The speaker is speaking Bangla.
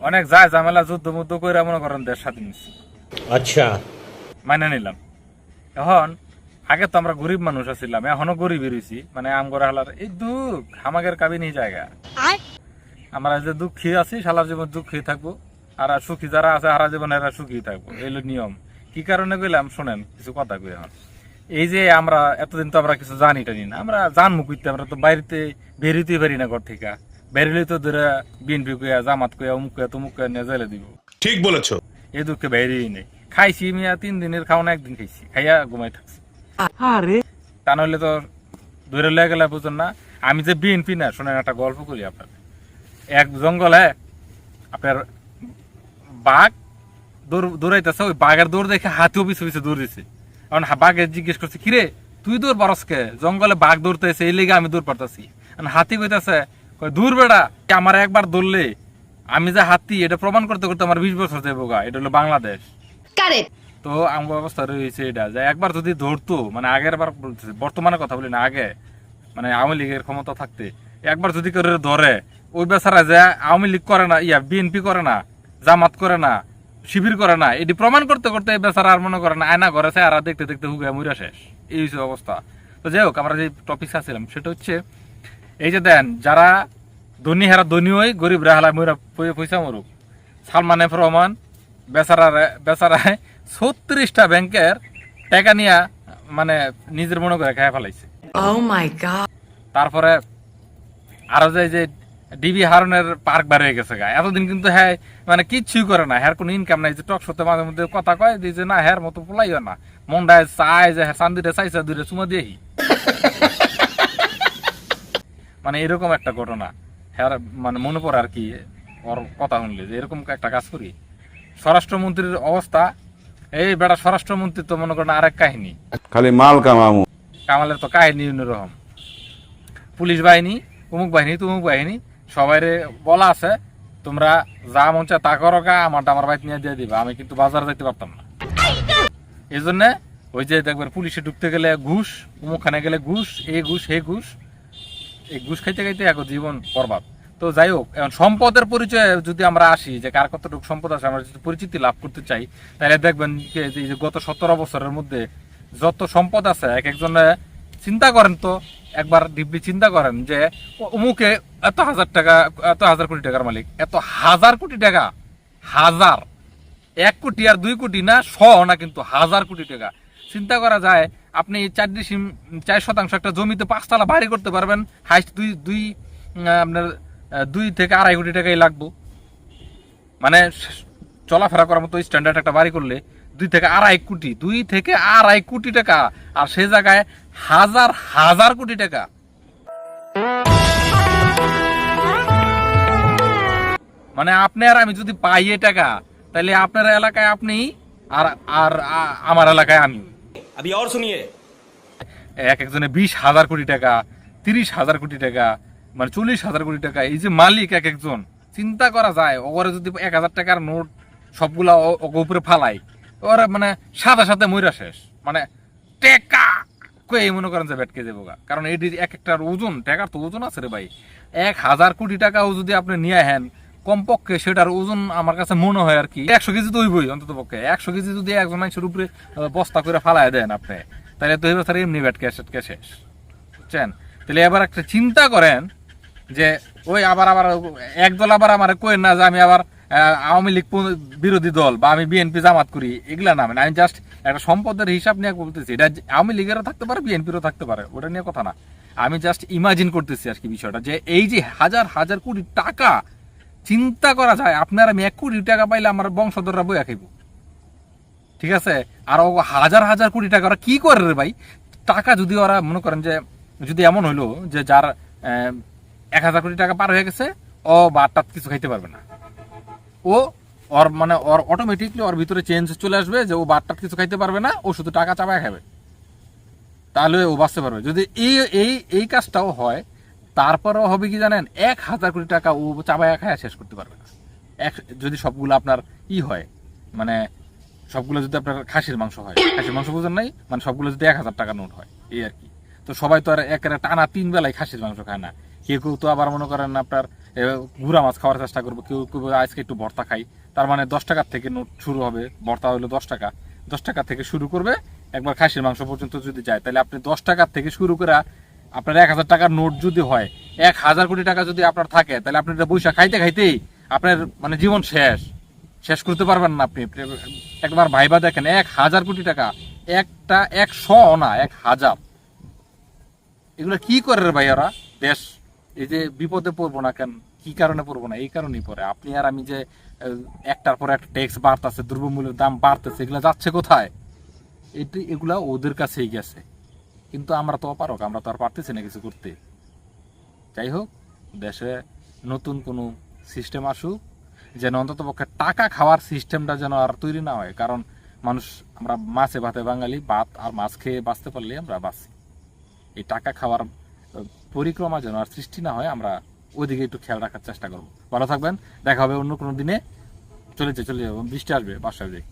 অনেক যায় ঝামেলা যুদ্ধ মুদ্ধ করে মনে করেন দেশ স্বাধীন হয়েছে। अच्छा মাইনে নিলাম। এখন আগে তো আমরা গরিব মানুষ আছিলাম, এখনো গরিবই রয়েছি, মানে আম করে হালার এই দুঃখ আমাদের কাবিনী জায়গা। আমরা যে দুঃখী আছি সারা জীবন দুঃখী থাকবো, আর সুখী যারা আছে সারা জীবন এরা সুখী থাকবো, এই হলো নিয়ম। কি কারণে কইলাম শোনেন, কিছু কথা কই। এখন এই যে আমরা এতদিন তো আমরা কিছু জানি টানি না, আমরা জানবো কইতে, আমরা তো বাইরেতে বেরোতেই পারি না ঘর থেকে। বেরোলে তো ধরে বিএনপি কইয়া জামাত কইয়া অমুক কইয়া তমুক কইয়া নিয়ে জেলে দিব। ঠিক বলেছো। এই দুঃখে বাইরেই নেই। খাইছি মিয়া 3 দিনের খাওয়া একদিন খাইছি, খাইয়া ঘুমাই থাকছি। তা নইলে তো ধরে লেগে গেলে বুঝুন না। আমি যে বিএনপি না, শোনেন একটা গল্প করি আপনার। এক জঙ্গলে আপনার বাঘ দৌড়াইতেছে, ওই বাঘের দৌড় দেখে হাতিও পিছু পিছু দৌড় দিছে। কারণ বাঘে জিজ্ঞেস করছে, কিরে তুই দৌড় পারস কে? জঙ্গলে বাঘ দৌড়তেছে এই লেগে আমি দৌড় পারতাছি। হাতি কইতাছে, দূর বেড়া, আমার একবার দৌড়লে আমি যে হাতি এটা প্রমাণ করতে করতে আমার 20 বছর যাবো গা। এটা হলো বাংলাদেশ। তো আমার অবস্থা রয়েছে এটা, যে একবার যদি ধরতো, মানে আগের বার বলতেছে, বর্তমানে কথা বলি না, আগে মানে আওয়ামী লীগের ক্ষমতা থাকতে একবার যদি করে ধরে, ওই বেচারা যে আওয়ামী লীগ করে না, বিএনপি করে না, জামাত করে না, শিবির করে না, এটি প্রমাণ করতে করতে বেচারা আর মনে করে না আয়না ঘরেছে, আর দেখতে দেখতে হুগে মুড়া শেষ। এই হচ্ছে অবস্থা। তো যাই হোক, আমরা যে টপিক আসছিলাম সেটা হচ্ছে এই যে দেন, যারা ধনী হেরা ধনী হই, গরিব রেহালা মরা পয়সা মরুক। সালমান এফ রহমান বেচারায় 36টা ব্যাংকের টাকা নিয়ে মানে নিজের মনে করে খেয়ে ফেলাইছে। Oh my god. তারপরে আরো যে ডিবি হারনের পার্ক বার হয়ে গেছে গা। এতদিন কিন্তু হ্যাঁ মানে কিচ্ছুই করে না, হ্যার কোনো ইনকাম নাই। যে টক শোতে মাঝে মধ্যে কথা কয় যে না হ্যার মতো পোলাইও না, মন্ডায় চায় যে চান্দিরে চাইছে দূরে চুমা দিয়েহি। মানে এরকম একটা ঘটনা হ্যাঁ মানে মনে পড়ে আর কি ওর কথা শুনলে, যে এরকম একটা কাজ করি। স্বরাষ্ট্রমন্ত্রীর অবস্থা, এই বেটা স্বরাষ্ট্রমন্ত্রী তো মনে করেন আরেক কাহিনী। খালি মাল কামামু। কামালের তো কাহিনী অন্যরকম। পুলিশ বাহিনী, অমুক বাহিনী, তমুক বাহিনী, সবাই বলা আছে তোমরা যা মন চায় তা করো গা, আমারটা আমার বাইক নিয়ে দিয়ে দিবা, আমি কিন্তু বাজারে যাইতে পারতাম না। এই জন্য ওই যে দেখবেন পুলিশে ঢুকতে গেলে ঘুষ, অমুকখানে গেলে ঘুষ, এই ঘুষ হে ঘুষ, এই ঘুষ খাইতে খাইতে এক জীবন বরবাদ। তো যাই হোক, এখন সম্পদের পরিচয়ে যদি আমরা আসি, যে কার কতটুকু সম্পদ আছে, আমরা যদি পরিচিতি লাভ করতে চাই, তাহলে দেখবেন যে গত 17 বছরের মধ্যে যত সম্পদ আছে, এক একজনে চিন্তা করেন তো, একবার ডিপলি চিন্তা করেন যে অমুকে এত হাজার টাকা, এত হাজার কোটি টাকার মালিক, এত হাজার কোটি টাকা, হাজার, 1 কোটি আর 2 কোটি না, 100 না, কিন্তু হাজার কোটি টাকা। চিন্তা করা যায়, আপনি 4% একটা জমিতে 5 তলা বাড়ি করতে পারবেন, হাইস্ট আপনার 2 থেকে 2.5 কোটি টাকাই লাগবো। মানে চলাফেরা করার মতো স্ট্যান্ডার্ড একটা বাড়ি করলে 2 থেকে 2.5 কোটি টাকা, আর সে জায়গায় হাজার হাজার কোটি টাকা। মানে আপনি আর আমি যদি পাই এ টাকা, তাহলে আপনার এলাকায় আপনি, আর আর আমার এলাকায় আমি। अभी और सुनिए এক একজনে 20,000 কোটি টাকা, 30,000 কোটি টাকা, মানে 40,000 কোটি টাকা, এই যে মালিক এক একজন। চিন্তা করা যায়, ওরে যদি 1,000 টাকার নোট সবগুলা উপরে ফালাই, ওরা মানে সাথে সাথে মইরা শেষ। মানে টেকা কই মনে করেন যে বেটকে যাবো গা। কারণ এটির এক একটার ওজন, টাকার তো ওজন আছে রে ভাই। 1,000 কোটি টাকাও যদি আপনি নিয়ে হেন, কমপক্ষে সেটার ওজন আমার কাছে মনে হয় আর কি 100 কেজি তো হইবই অন্তত পক্ষে। 100 কেজি যদি একজন মানুষের উপরে বস্তা করে ফালাই দেন আপনি, তাহলে তো এবার এমনি বেটকে শেষ, বুঝছেন? তাহলে এবার একটা চিন্তা করেন যে ওই আবার একদল আবার আমার কই না যে আমি আবার আওয়ামী লীগ বিরোধী দল, বা আমি বিএনপি জামাত করি, এগুলা না। মানে আমি জাস্ট একটা সম্পদের হিসাব নিয়ে বলতেছি। এটা আওয়ামী লীগেরও থাকতে পারে, বিএনপিরও থাকতে পারে, ওটা নিয়ে কথা না। আমি জাস্ট ইমাজিন করতেছি আর কি বিষয়টা, যে এই যে হাজার হাজার কোটি টাকা, চিন্তা করা যায় আপনার আমি 1 কোটি টাকা পাইলে আমার বংশধররা বইয়া খাইব, ঠিক আছে? আর হাজার হাজার কোটি টাকা ওরা কি করে রে ভাই? টাকা যদি ওরা মনে করেন যে যদি এমন হইলো যে যার 1,000 কোটি টাকা পার হয়ে গেছে, ও বারটাত কিছু খাইতে পারবে না, ওর মানে ওর অটোমেটিকলি ওর ভিতরে চেঞ্জ চলে আসবে যে ও বারটাত কিছু খাইতে পারবে না, ও শুধু টাকা চাপায় খাবে, তাহলে ও বাঁচতে পারবে। যদি এই কাজটাও হয়, তারপরেও হবে কি জানেন, 1,000 কোটি টাকা ও চাপায়া খায় শেষ করতে পারবে না। যদি সবগুলো আপনার হয়, মানে সবগুলো যদি আপনার খাসির মাংস হয়, খাসির মাংস বুঝেন নাই, মানে সবগুলো যদি 1,000 টাকা নোট হয়, এই আর কি। তো সবাই তো আর একেবারে টানা 3 বেলায় খাসির মাংস খায় না। কেউ তো আবার মনে করেন আপনার গুঁড়া মাছ খাওয়ার চেষ্টা করবো, কেউ কেউ আজকে একটু ভর্তা খাই, তার মানে 10 টাকার থেকে নোট শুরু হবে। ভর্তা হলো 10 টাকা, 10 টাকা থেকে শুরু করবে, একবার খাসির মাংস পর্যন্ত যদি যায়, তাহলে আপনি 10 টাকার থেকে শুরু করে আপনার 1000 টাকার নোট যদি হয়, 1000 কোটি টাকা যদি আপনার থাকে, তাহলে আপনি এটা পয়সা খাইতে খাইতেই আপনার মানে জীবন শেষ করতে পারবেন না আপনি। একবার ভাইবা দেখেন, 1000 কোটি টাকা, একটা 100 না 1000, এগুলো কি করে রে ভাই ওরা দেশ? এই যে বিপদে পড়বো না কেন, কি কারণে পড়বো না? এই কারণেই পড়ে। আপনি আর আমি যে একটার পর একটা ট্যাক্স বাড়তেছে, দ্রব্যমূল্যের দাম বাড়তেছে, এগুলো যাচ্ছে কোথায়? এগুলা ওদের কাছেই গেছে, কিন্তু আমরা তো অপারক, আমরা তো আর পারতেছি না কিছু করতে। যাই হোক, দেশে নতুন কোনো সিস্টেম আসুক, যেন অন্তত পক্ষে টাকা খাওয়ার সিস্টেমটা যেন আর তৈরি না হয়। কারণ মানুষ, আমরা মাছে ভাতে বাঙালি, ভাত আর মাছ খেয়ে বাঁচতে পারলে আমরা বাঁচি। এই টাকা খাওয়ার পরিক্রমা যেন আর সৃষ্টি না হয়, আমরা ওইদিকে একটু খেয়াল রাখার চেষ্টা করবো। ভালো থাকবেন, দেখা হবে অন্য কোনো দিনে। চলে যাবো, বৃষ্টি আসবে, বাসায় যাই।